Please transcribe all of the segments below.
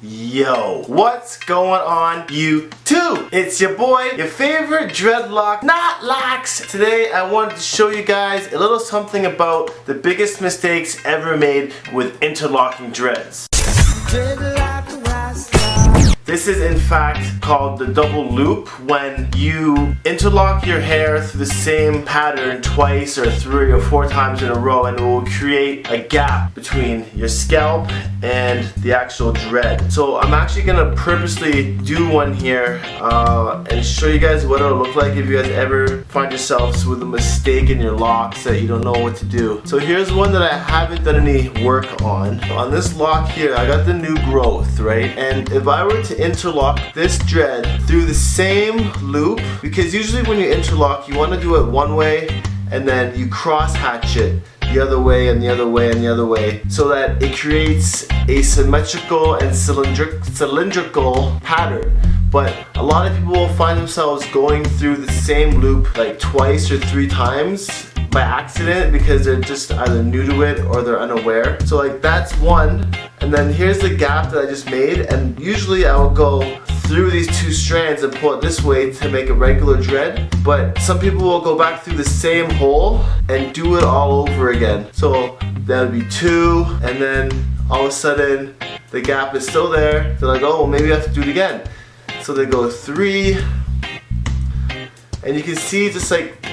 Yo, what's going on YouTube? It's your boy, your favorite dreadlock, not locks. Today I wanted to show you guys a little something about the biggest mistakes ever made with interlocking dreads. This is in fact called the double loop, when you interlock your hair through the same pattern twice or 3 or 4 times in a row, and it will create a gap between your scalp and the actual dread. So I'm actually gonna purposely do one here and show you guys what it'll look like if you guys ever find yourselves with a mistake in your locks that you don't know what to do. So here's one that I haven't done any work on. On this lock here, I got the new growth, right? And if I were to interlock this dread through the same loop, because usually when you interlock you want to do it one way and then you cross hatch it the other way and the other way and the other way, so that it creates a symmetrical and cylindrical pattern. But a lot of people will find themselves going through the same loop like twice or 3 times by accident because they're just either new to it or they're unaware. So like that's one, and then here's the gap that I just made, and usually I will go through these 2 strands and pull it this way to make a regular dread, but some people will go back through the same hole and do it all over again. So that would be 2, and then all of a sudden the gap is still there. They're like, oh well, maybe I have to do it again. So they go 3, and you can see just like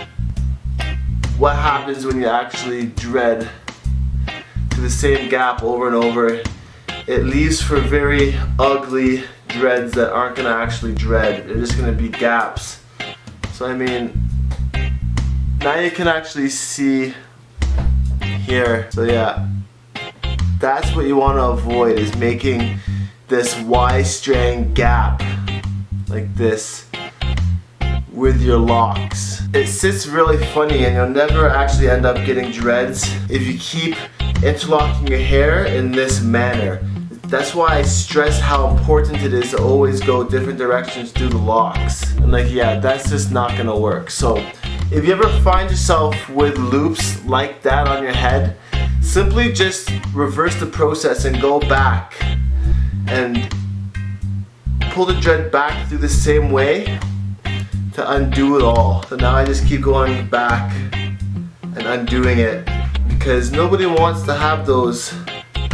what happens when you actually dread to the same gap over and over. It leaves for very ugly dreads that aren't gonna actually dread. They're just gonna be gaps. So I mean, now you can actually see here. So yeah, that's what you want to avoid, is making this Y-strand gap like this with your locks. It sits really funny and you'll never actually end up getting dreads if you keep interlocking your hair in this manner. That's why I stress how important it is to always go different directions through the locks. And like, yeah, that's just not gonna work. So if you ever find yourself with loops like that on your head, simply just reverse the process and go back and pull the dread back through the same way to undo it all. So now I just keep going back and undoing it, because nobody wants to have those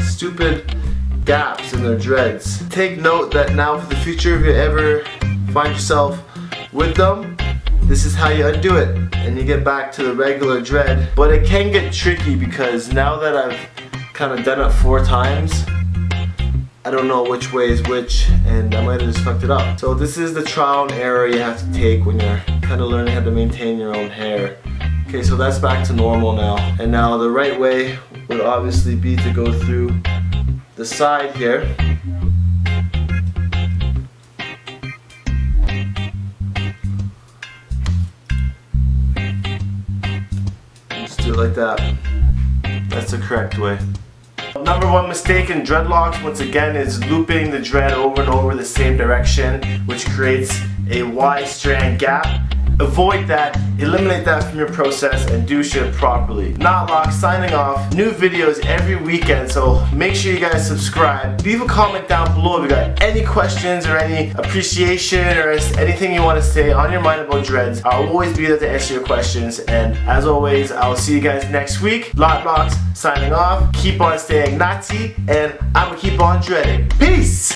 stupid gaps in their dreads. Take note that now for the future, if you ever find yourself with them, this is how you undo it and you get back to the regular dread. But it can get tricky, because now that I've kind of done it 4 times, I don't know which way is which, and I might have just fucked it up. So this is the trial and error you have to take when you're kind of learning how to maintain your own hair. Okay, so that's back to normal now. And now the right way would obviously be to go through the side here. Just do it like that. That's the correct way. Number 1 mistake in dreadlocks, once again, is looping the dread over and over the same direction, which creates a Y-strand gap. Avoid that, eliminate that from your process, and do shit properly. Not Lock signing off. New videos every weekend, so make sure you guys subscribe. Leave a comment down below if you got any questions or any appreciation or anything you want to say on your mind about dreads. I'll always be there to answer your questions, and as always, I'll see you guys next week. Locks signing off. Keep on staying Nazi, and I'm gonna keep on dreading. Peace!